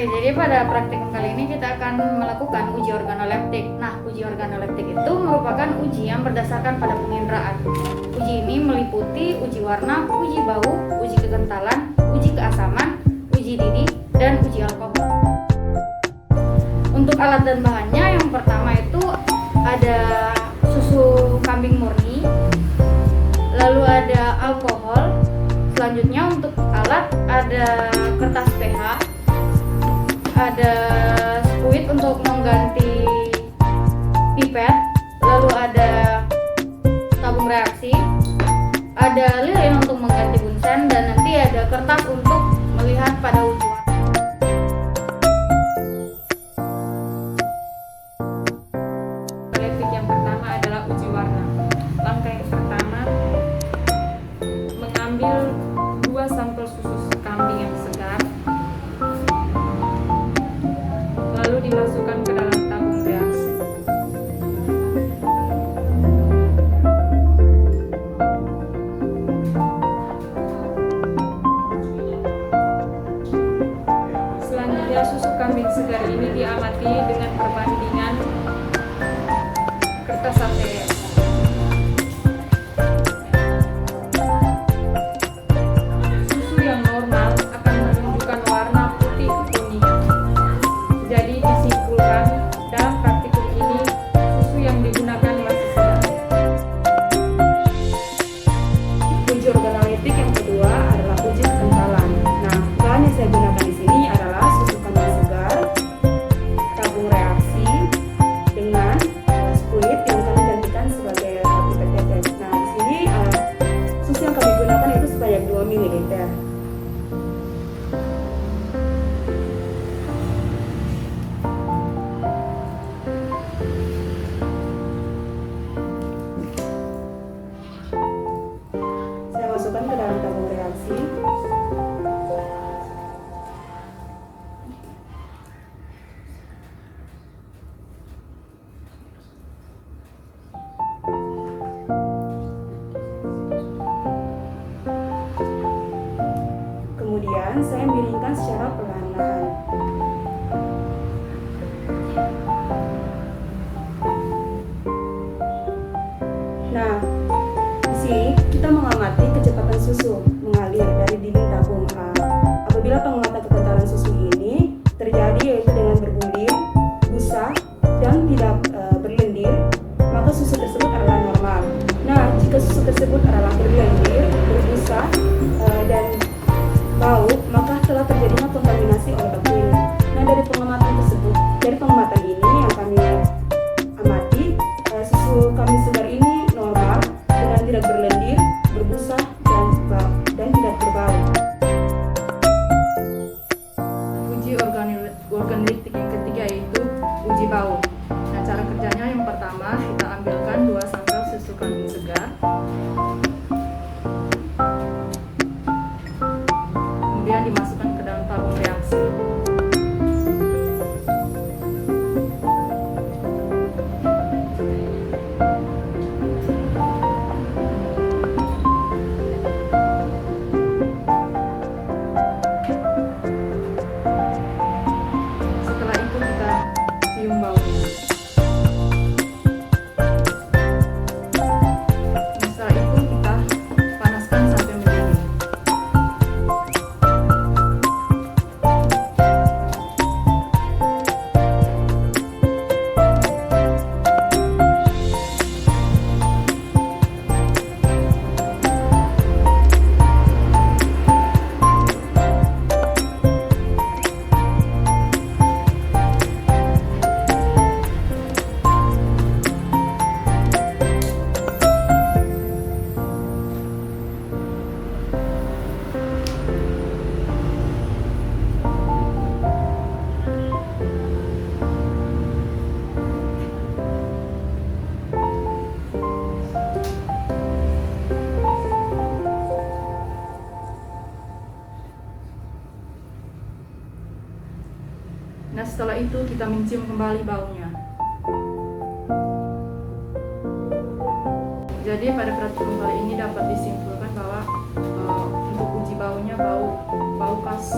Oke, jadi pada praktikum kali ini kita akan melakukan uji organoleptik. Nah, uji organoleptik itu merupakan uji yang berdasarkan pada penginderaan. Uji ini meliputi uji warna, uji bau, uji kekentalan, uji keasaman, uji didih, dan uji alkohol. Untuk alat dan bahannya, yang pertama itu ada susu kambing murni, lalu ada alkohol. Selanjutnya untuk alat ada kertas pH, ada squid untuk mengganti pipet, lalu ada tabung reaksi, ada lilin untuk mengganti bunsen, dan nanti ada kertas untuk melihat pada uji warna. Yang pertama adalah uji warna. Langkah yang pertama, mengambil 2 sampel susu kambing yang segar, lalu dimasukkan ke dalam tabung reaksi. Selanjutnya susu kambing segar ini diamati dengan perbandingan kertas ATS. Susu yang normal akan menunjukkan warna putih kuning. Jadi disimpulkan dalam praktikum ini susu yang digunakan masih segar. Uji organoleptik yang kedua adalah uji kekentalan. Nah, bahan yang saya gunakan di sini adalah susu kambing segar, tabung reaksi dengan squid yang kami gantikan sebagai pipet tetes. Nah, di sini susu yang kami gunakan itu sebanyak 2 ml. Saya masukkan ke dalam tabung reaksi. Kemudian saya miringkan secara perlahan. Nah, di sini kita mengamati kecepatan susu mengalir dari dinding tabung. Apabila pengamatan kekentalan susu ini terjadi yaitu dengan bergulir, busa, dan tidak berlendir, maka susu tersebut adalah normal. Nah, jika susu tersebut adalah berlendir, berbusa, dan bau, maka telah terjadinya kontaminasi oleh bakteri. Nah, dari pengamatan ini yang kami amati, susu kambing segar ini normal dengan tidak berlendir, berbusa, dan tidak berbau. Uji organoleptik yang ketiga yaitu uji bau. Nah, cara kerjanya yang pertama, kita ambilkan 2 sampel susu kambing segar, kemudian dimasukkan ke dalam tabung reaksi. Setelah itu kita cium baunya. Setelah itu kita panaskan sampai mendidih. Nah, setelah itu kita mencium kembali baunya. Jadi pada praktikum kali ini dapat disimpulkan bahwa untuk uji baunya bau khas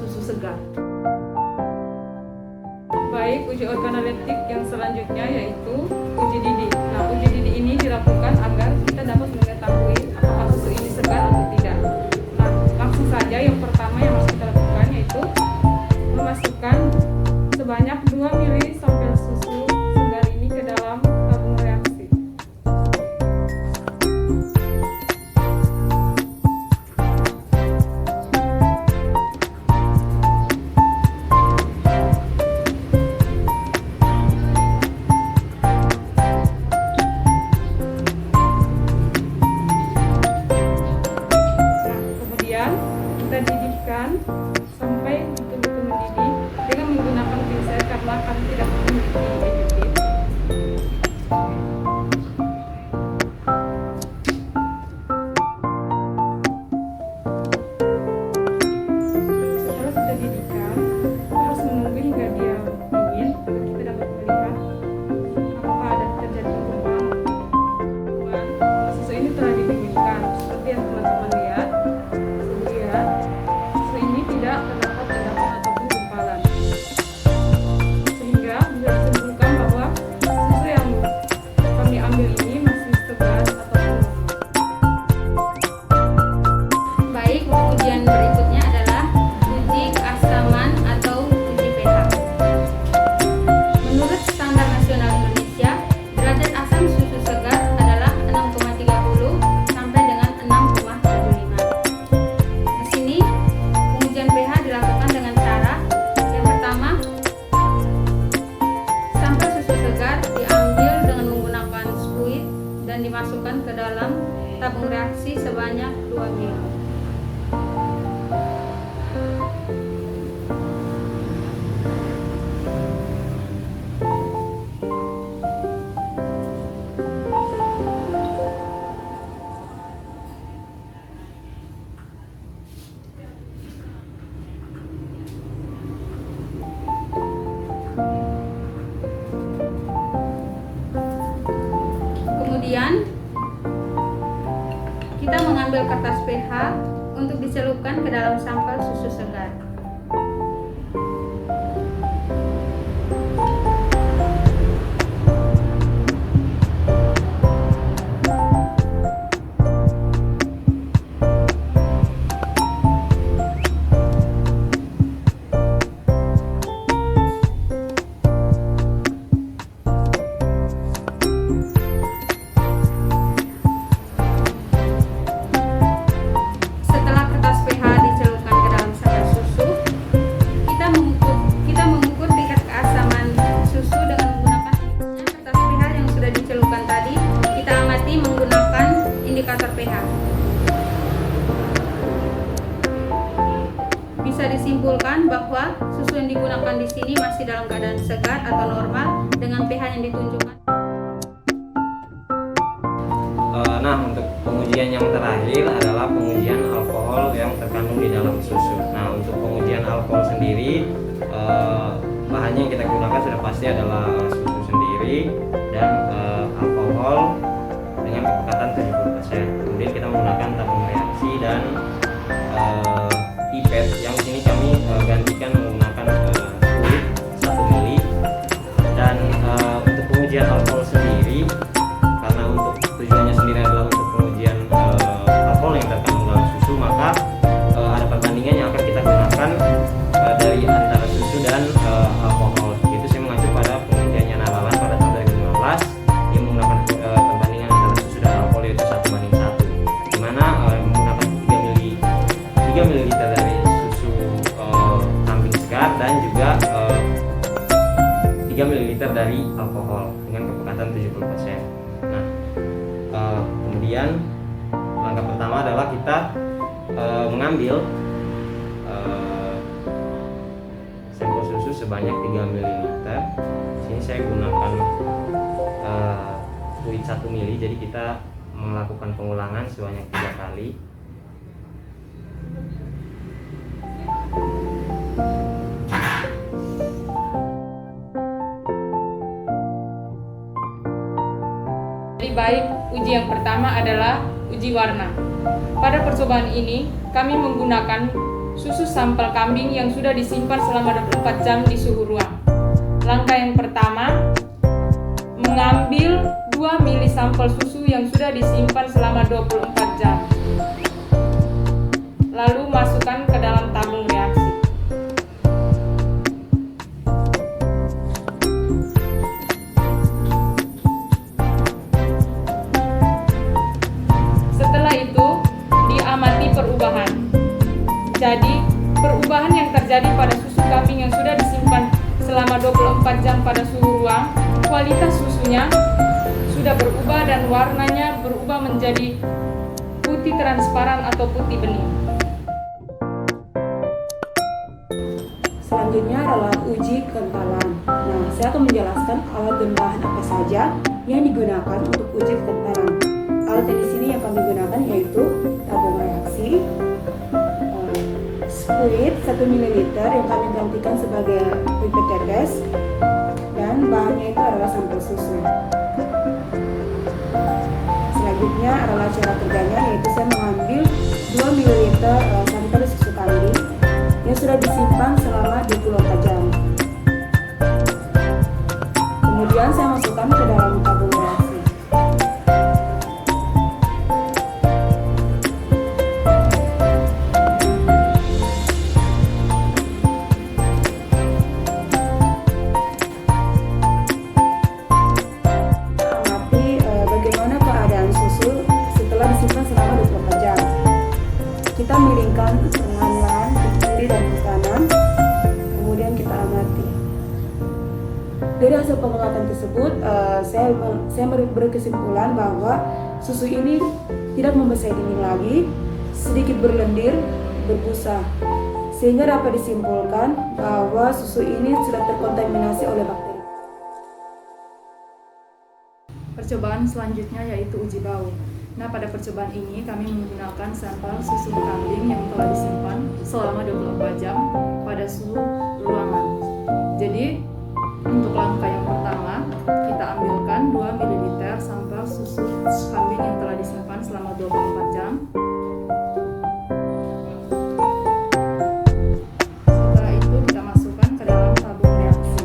susu segar. Baik, uji organoleptik yang selanjutnya yaitu uji didih. Nah, uji didih ini dilakukan agar kita dapat mengetahui apakah susu ini segar atau tidak. Nah, langsung saja yang pertama yang harus kita lakukan yaitu memasukkan sebanyak 2 ml sampel susu segar ini ke dalam tabung reaksi. Kemudian kita didihkan sampai betul-betul mendidih dengan menggunakan pinset karena kami tidak memiliki additif. Setelah kita didihkan, kita harus menunggu hingga dia dingin agar kita dapat melihat apakah ada terjadi penggumpalan. Susu ini telah didinginkan seperti yang teman-teman lihat. Susu ini tidak terdapat endapan ataupun gumpalan, sehingga bisa disimpulkan bahwa susu yang kami ambil ini masih segar ataupun Baik, ujian berikutnya adalah uji keasaman atau uji pH. Menurut standar nasional Indonesia, derajat asam susu segar adalah 6,30 sampai dengan 6,75. Di sini, pengujian pH dilakukan dengan cara yang pertama, sampel susu segar diambil dengan menggunakan spuit dan dimasukkan ke dalam tabung reaksi sebanyak 2 ml. Kemudian kita mengambil kertas pH untuk dicelupkan ke dalam sampel susu segar. Setelah kertas pH dicelupkan ke dalam sampel susu, kita mengukur tingkat keasaman susu dengan menggunakan kertas pH yang sudah dicelupkan tadi. Kita amati menggunakan indikator pH. Bisa disimpulkan bahwa susu yang digunakan di sini masih dalam keadaan segar atau normal dengan pH yang ditunjukkan. Nah, untuk pengujian yang terakhir adalah pengujian alkohol yang terkandung di dalam susu. Nah, untuk pengujian alkohol sendiri, bahannya yang kita gunakan sudah pasti adalah susu sendiri dan alkohol dengan kepekatan 70%. Kemudian kita menggunakan tabung reaksi dan pipet yang di sini kami gantikan menggunakan fluid 1 ml. Dan untuk pengujian alkohol sendiri, karena untuk tujuannya sendiri adalah untuk pengujian alkohol yang terkandung dalam susu, maka ada perbandingan yang akan kita gunakan dari antara susu dan alkohol. Itu saya mengacu pada penelitiannya Naralan pada tahun 2015 yang menggunakan perbandingan antara susu dan alkohol yaitu 1:1, di mana menggunakan 3 ml dari susu kambing segar dan juga 3 ml dari alkohol dengan kepekatan 70%. Nah, kemudian langkah pertama adalah kita mengambil sampel susu sebanyak 3 ml. Sini saya gunakan fluid 1 ml, jadi kita melakukan pengulangan sebanyak 3 kali. Jadi baik, uji yang pertama adalah uji warna. Pada percobaan ini, kami menggunakan susu sampel kambing yang sudah disimpan selama 24 jam di suhu ruang. Langkah yang pertama, mengambil 2 mili sampel susu yang sudah disimpan selama 24 jam. Lalu masukkan ke dalam tabung reaksi. Setelah itu, diamati perubahan. Jadi, perubahan yang terjadi pada susu kambing yang sudah disimpan selama 24 jam pada suhu ruang, kualitas susunya sudah berubah dan warnanya berubah menjadi putih transparan atau putih bening. Selanjutnya adalah uji kekentalan. Nah, saya akan menjelaskan alat dan bahan apa saja yang digunakan untuk uji kekentalan. Alat di sini yang kami gunakan yaitu tabung reaksi, spuit 1 ml yang kami gantikan sebagai pipet tetes, dan bahannya itu adalah sampel susu. Selanjutnya adalah cara kerjanya, yaitu saya mengambil 2 ml sampel susu kambing yang sudah disimpan selama 24 jam. Kemudian saya masukkan ke dalam tabung reaksi. Bagaimana keadaan susu setelah disimpan selama 24 jam. Kita miringkan perlahan-lahan ke kiri dan ke kanan, kemudian kita amati. Dari hasil pengamatan tersebut, saya berkesimpulan bahwa susu ini tidak membesar dinding lagi, sedikit berlendir, berbusa, sehingga dapat disimpulkan bahwa susu ini sudah terkontaminasi oleh bakteri. Percobaan selanjutnya yaitu uji bau. Nah, pada percobaan ini kami menggunakan sampel susu kambing yang telah disimpan selama 24 jam pada suhu ruangan. Jadi, untuk langkah yang pertama, kita ambilkan 2 ml sampel susu kambing yang telah disimpan selama 24 jam. Setelah itu kita masukkan ke dalam tabung reaksi.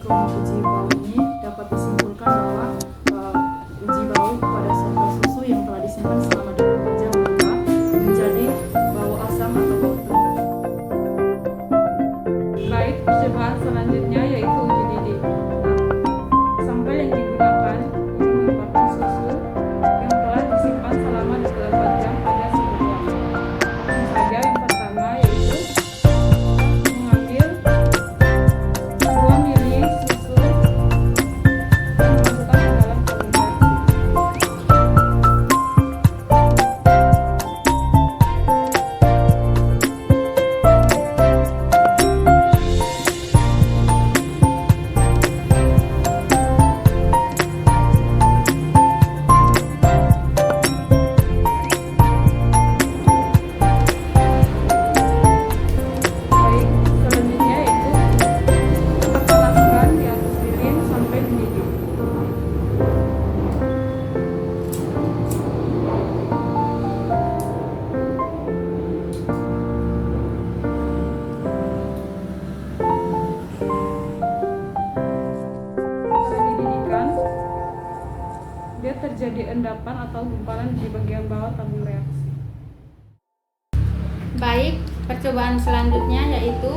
Uji bau ini dapat disimpulkan bahwa uji bau pada sampel susu yang telah disimpan selama 24 jam berubah menjadi bau asam atau bau truk. Baik, percobaan selanjutnya yaitu uji didih. Sampel yang digunakan untuk menyimpan susu yang telah disimpan selama 24 jam pada suhu ruang. Langsung saja yang pertama yaitu mengambil 2 mili susu dan masukkan ke dalam tabung reaksi. Baik, selanjutnya yaitu kita panaskan di atas lilin sampai mendidih. Setelah dididihkan, dia terjadi endapan atau gumpalan di bagian bawah tabung reaksi. Baik, percobaan selanjutnya yaitu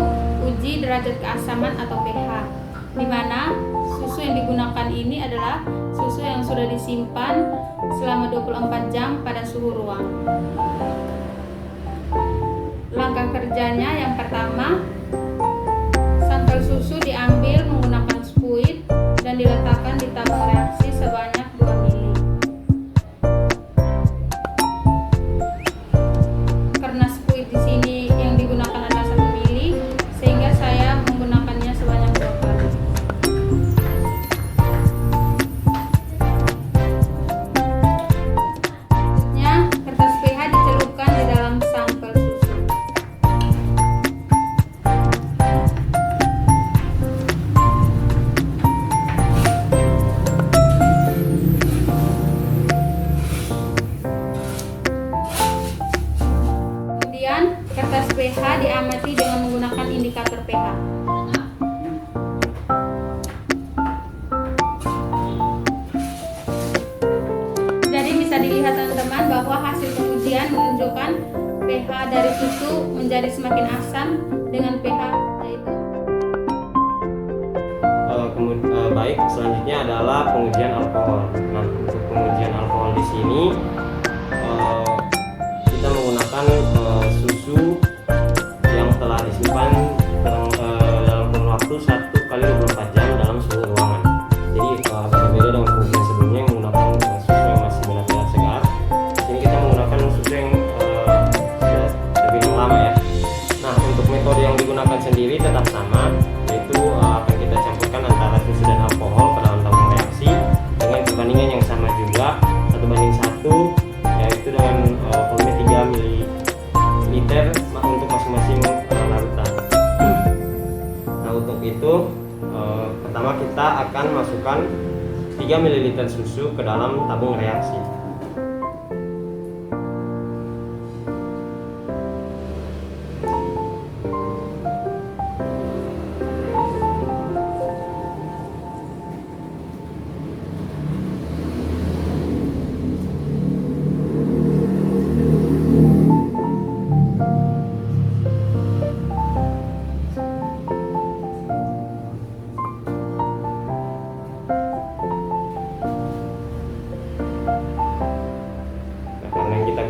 uji derajat keasaman atau pH, di mana susu yang digunakan ini adalah susu yang sudah disimpan selama 24 jam pada suhu ruang. Langkah kerjanya yang pertama, sampel susu diambil menggunakan spuit dan diletakkan di tabung reaksi sebanyak 2 mili. dari susu menjadi semakin asam dengan pH yaitu. Baik, selanjutnya adalah pengujian alkohol. Nah, untuk pengujian alkohol di sini kita menggunakan susu yang telah disimpan dalam kurun waktu 1 kali 24 jam dalam suhu ruangan. Jadi agak berbeda dengan pengujian sebelumnya yang menggunakan susu yang masih benar-benar segar. Di sini kita menggunakan susu yang sudah terbilang lama ya. Nah, untuk metode yang digunakan sendiri tetap sama, yaitu akan kita campurkan antara susu dan alkohol ke dalam tabung reaksi dengan perbandingan yang sama juga 1:1, yaitu dengan volume 3 ml untuk masing-masing larutan. Nah, untuk itu pertama kita akan masukkan 3 ml susu ke dalam tabung reaksi.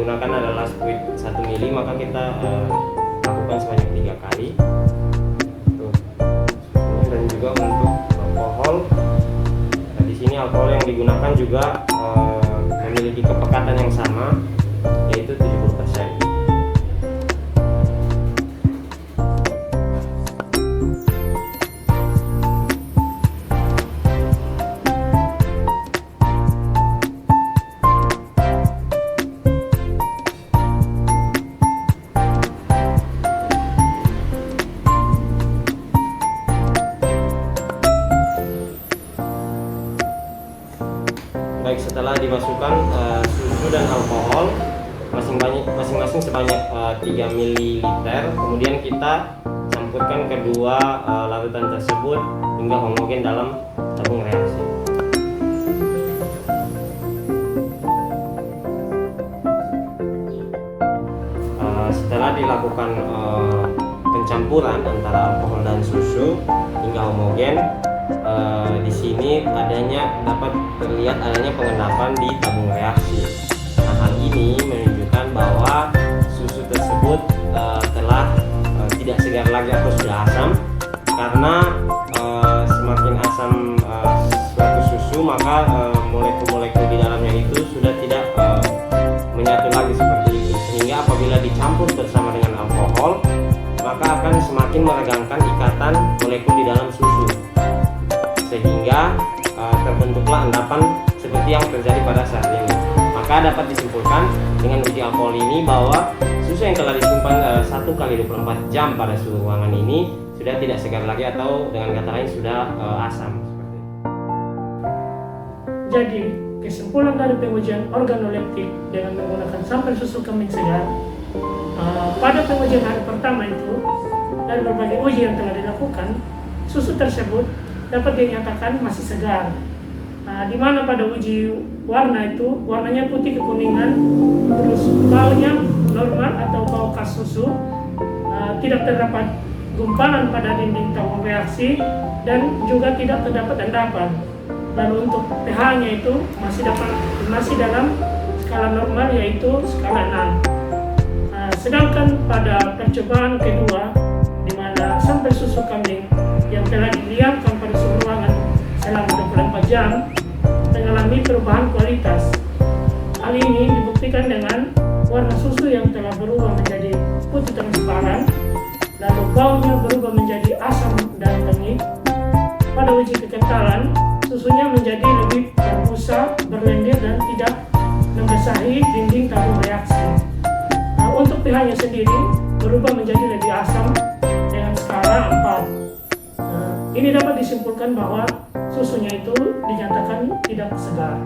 Gunakan adalah squid 1 mili, maka kita lakukan sebanyak 3 kali. Dan juga untuk alkohol, nah, di sini alkohol yang digunakan juga memiliki kepekatan yang sama, yaitu 70%. Baik, setelah dimasukkan susu dan alkohol masing-masing sebanyak 3 ml, kemudian kita campurkan kedua larutan tersebut hingga homogen dalam tabung reaksi. Setelah dilakukan pencampuran antara alkohol dan susu hingga homogen, di sini dapat terlihat adanya pengendapan di tabung reaksi. Nah, hal ini menunjukkan bahwa susu tersebut telah tidak segar lagi atau sudah asam, karena semakin asam suatu susu maka molekul-molekul di dalamnya itu sudah tidak menyatu lagi seperti itu, sehingga apabila dicampur bersama dengan alkohol maka akan semakin meregangkan ikatan molekul di dalam susu, sehingga terbentuklah endapan seperti yang terjadi pada saat ini. Maka dapat disimpulkan dengan uji alkohol ini bahwa susu yang telah disimpan 1 kali 24 jam pada suhu ruangan ini sudah tidak segar lagi, atau dengan kata lain sudah asam. Jadi, kesimpulan dari pengujian organoleptik dengan menggunakan sampel susu kambing segar pada pengujian hari pertama itu, dari berbagai uji yang telah dilakukan, susu tersebut dapat dinyatakan masih segar. Di mana pada uji warna itu, warnanya putih kekuningan, terus baunya normal atau bau khas susu, tidak terdapat gumpalan pada dinding tabung reaksi, dan juga tidak terdapat endapan. Lalu untuk pH-nya itu masih dalam skala normal, yaitu skala 6. Sedangkan pada percobaan kedua, di mana sampel susu kambing yang telah didiamkan pada suhu ruangan selama 24 jam mengalami perubahan kualitas. Hal ini dibuktikan dengan warna susu yang telah berubah menjadi putih transparan, lalu baunya berubah menjadi asam dan pengit. Pada uji kekentalan, susunya menjadi lebih terbusa, berlendir, dan tidak membasahi dinding tabung reaksi. Untuk pH-nya sendiri berubah menjadi lebih asam dengan skala 4. Ini dapat disimpulkan bahwa susunya itu dinyatakan tidak segar.